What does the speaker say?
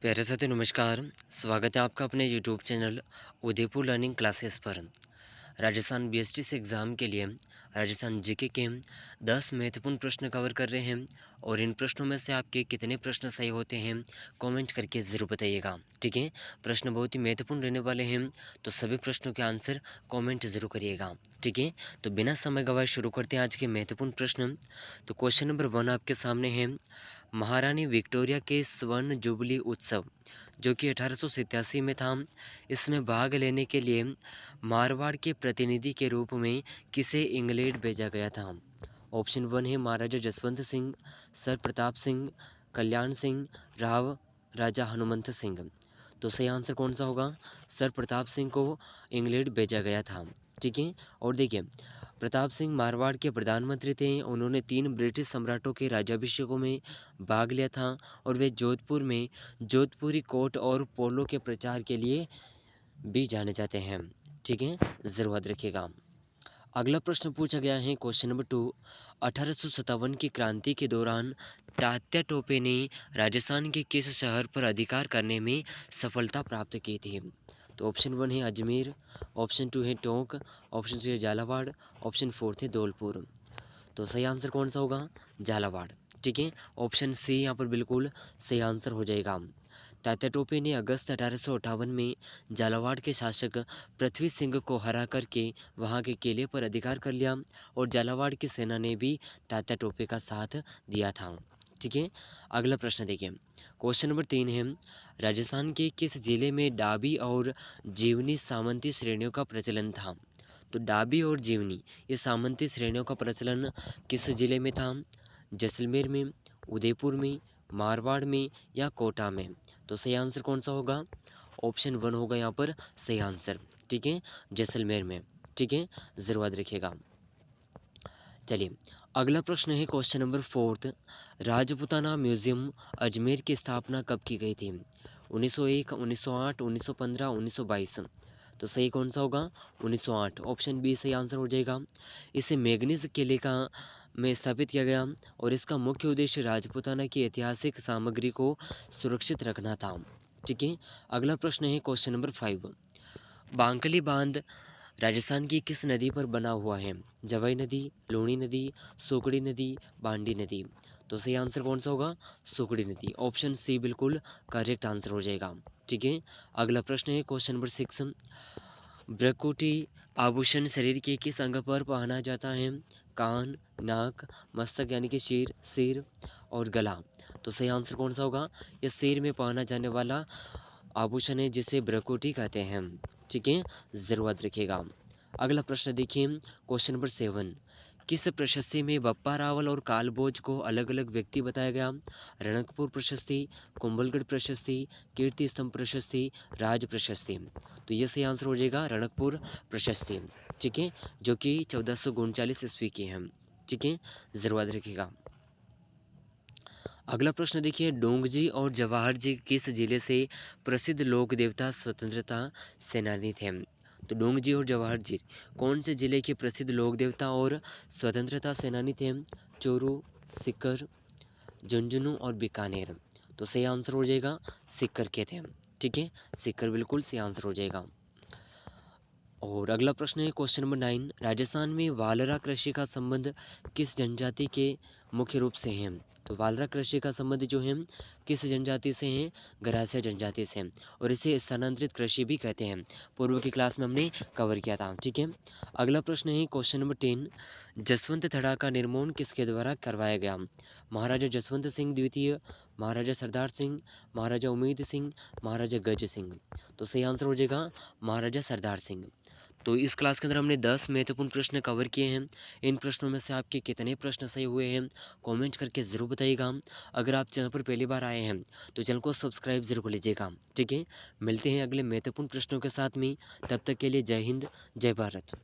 प्यारे साथियों नमस्कार। स्वागत है आपका अपने YouTube channel Udaipur learning classes पर। राजस्थान बीएसटीसी एग्ज़ाम के लिए राजस्थान जीके के 10 महत्वपूर्ण प्रश्न कवर कर रहे हैं और इन प्रश्नों में से आपके कितने प्रश्न सही होते हैं कमेंट करके ज़रूर बताइएगा। ठीक है, प्रश्न बहुत ही महत्वपूर्ण रहने वाले हैं, तो सभी प्रश्नों के आंसर कमेंट ज़रूर करिएगा। ठीक है, तो बिना समय गवाए शुरू करते हैं आज के महत्वपूर्ण प्रश्न। तो क्वेश्चन नंबर 1 आपके सामने है, महारानी विक्टोरिया के स्वर्ण जुबली उत्सव जो कि 1887 में था, इसमें भाग लेने के लिए मारवाड़ के प्रतिनिधि के रूप में किसे इंग्लैंड भेजा गया था? ऑप्शन 1 है महाराजा जसवंत सिंह, सर प्रताप सिंह, कल्याण सिंह, राव राजा हनुमंत सिंह। तो सही आंसर कौन सा होगा? सर प्रताप सिंह को इंग्लैंड भेजा गया था। ठीक है, और देखिए प्रताप सिंह मारवाड़ के प्रधानमंत्री थे। उन्होंने 3 ब्रिटिश सम्राटों के राज्याभिषेकों में भाग लिया था और वे जोधपुर में जोधपुरी कोट और पोलो के प्रचार के लिए भी जाने जाते हैं। ठीक है, ज़रूर याद रखिएगा। अगला प्रश्न पूछा गया है क्वेश्चन नंबर 2, 1857 की क्रांति के दौरान तात्या टोपे ने राजस्थान के किस शहर पर अधिकार करने में सफलता प्राप्त की थी? तो ऑप्शन 1 है अजमेर, ऑप्शन 2 है टोंक, ऑप्शन 3 है झालावाड़, ऑप्शन 4 है धौलपुर। तो सही आंसर कौन सा होगा? झालावाड़। ठीक है, ऑप्शन सी यहाँ पर बिल्कुल सही आंसर हो जाएगा। तात्या टोपे ने अगस्त 1858 में झालावाड़ के शासक पृथ्वी सिंह को हरा करके वहां के किले पर अधिकार कर लिया और झालावाड़ की सेना ने भी तात्या टोपे का साथ दिया था। ठीक है, अगला प्रश्न देखिए क्वेश्चन नंबर 3 है, राजस्थान के किस जिले में डाबी और जीवनी सामंती श्रेणियों का प्रचलन था? तो डाबी और जीवनी ये सामंती श्रेणियों का प्रचलन किस जिले में था? जैसलमेर में, उदयपुर में, मारवाड़ में या कोटा में? तो सही आंसर कौन सा होगा? ऑप्शन 1 होगा यहाँ पर सही आंसर। ठीक है, जैसलमेर में। ठीक है, ज़रूर याद रखिएगा। चलिए अगला प्रश्न है question number 4, Rajputana museum Ajmer की स्थापना कब की गई थी? 1901, 1908, 1915, 1922। तो सही कौन सा होगा? 1908। ऑप्शन बी सही आंसर हो जाएगा। इसे मैग्नीज किले का में स्थापित किया गया और इसका मुख्य उद्देश्य राजपूताना की ऐतिहासिक सामग्री को सुरक्षित रखना था। ठीक है, अगला प्रश्न है क्वेश्चन नंबर 5, बांकली बांध राजस्थान की किस नदी पर बना हुआ है? जवाई नदी, लूणी नदी, सुकड़ी नदी, बांडी नदी। तो सही आंसर कौन सा होगा? सुकड़ी नदी। ऑप्शन सी बिल्कुल करेक्ट आंसर हो जाएगा। ठीक है, अगला प्रश्न है क्वेश्चन नंबर 6, भ्रकुटी आभूषण शरीर के किस अंग पर पहना जाता है? कान, नाक, मस्तक यानी कि सिर और गला। तो सही आंसर कौन सा होगा? ये सिर में पहना जाने वाला आभूषण है जिसे भ्रकुटी कहते हैं। ठीक है, जरूर याद रखिएगा। अगला प्रश्न देखिए क्वेश्चन नंबर 7, किस प्रशस्ति में बप्पा रावल और कालभोज को अलग अलग व्यक्ति बताया गया? रणकपुर प्रशस्ति, कुंभलगढ़ प्रशस्ति, कीर्ति स्तंभ प्रशस्ति, राज प्रशस्ति। तो ये सही आंसर हो जाएगा रणकपुर प्रशस्ति। ठीक है, जो कि 1439 ईस्वी की है। ठीक है, जरूर याद रखिएगा। अगला प्रश्न देखिए, डोंगजी और जवाहर जी किस जिले से प्रसिद्ध लोक देवता स्वतंत्रता सेनानी थे? तो डोंगजी और जवाहर जी कौन से जिले के प्रसिद्ध लोक देवता और स्वतंत्रता सेनानी थे? चोरू, सीकर, झुंझुनू और बीकानेर। तो सही आंसर हो जाएगा सीकर के थे। ठीक है, सीकर बिल्कुल सही आंसर हो जाएगा। और अगला प्रश्न है क्वेश्चन नंबर 9, राजस्थान में वालरा कृषि का संबंध किस जनजाति के मुख्य रूप से है? तो वालरा कृषि का संबंध जो है किस जनजाति से है? गरासिया जनजाति से, और इसे स्थानांतरित कृषि भी कहते हैं। पूर्व की क्लास में हमने कवर किया था। ठीक है, अगला प्रश्न है क्वेश्चन नंबर 10, जसवंत थड़ा का निर्माण किसके द्वारा करवाया गया? महाराजा जसवंत सिंह द्वितीय, महाराजा सरदार सिंह, महाराजा उमेद सिंह, महाराजा गज सिंह। तो सही आंसर हो जाएगा महाराजा सरदार सिंह। तो इस क्लास के अंदर हमने 10 महत्वपूर्ण प्रश्न कवर किए हैं। इन प्रश्नों में से आपके कितने प्रश्न सही हुए हैं कमेंट करके ज़रूर बताइएगा। अगर आप चैनल पर पहली बार आए हैं तो चैनल को सब्सक्राइब ज़रूर कर लीजिएगा। ठीक है, मिलते हैं अगले महत्वपूर्ण प्रश्नों के साथ में। तब तक के लिए जय हिंद, जय भारत।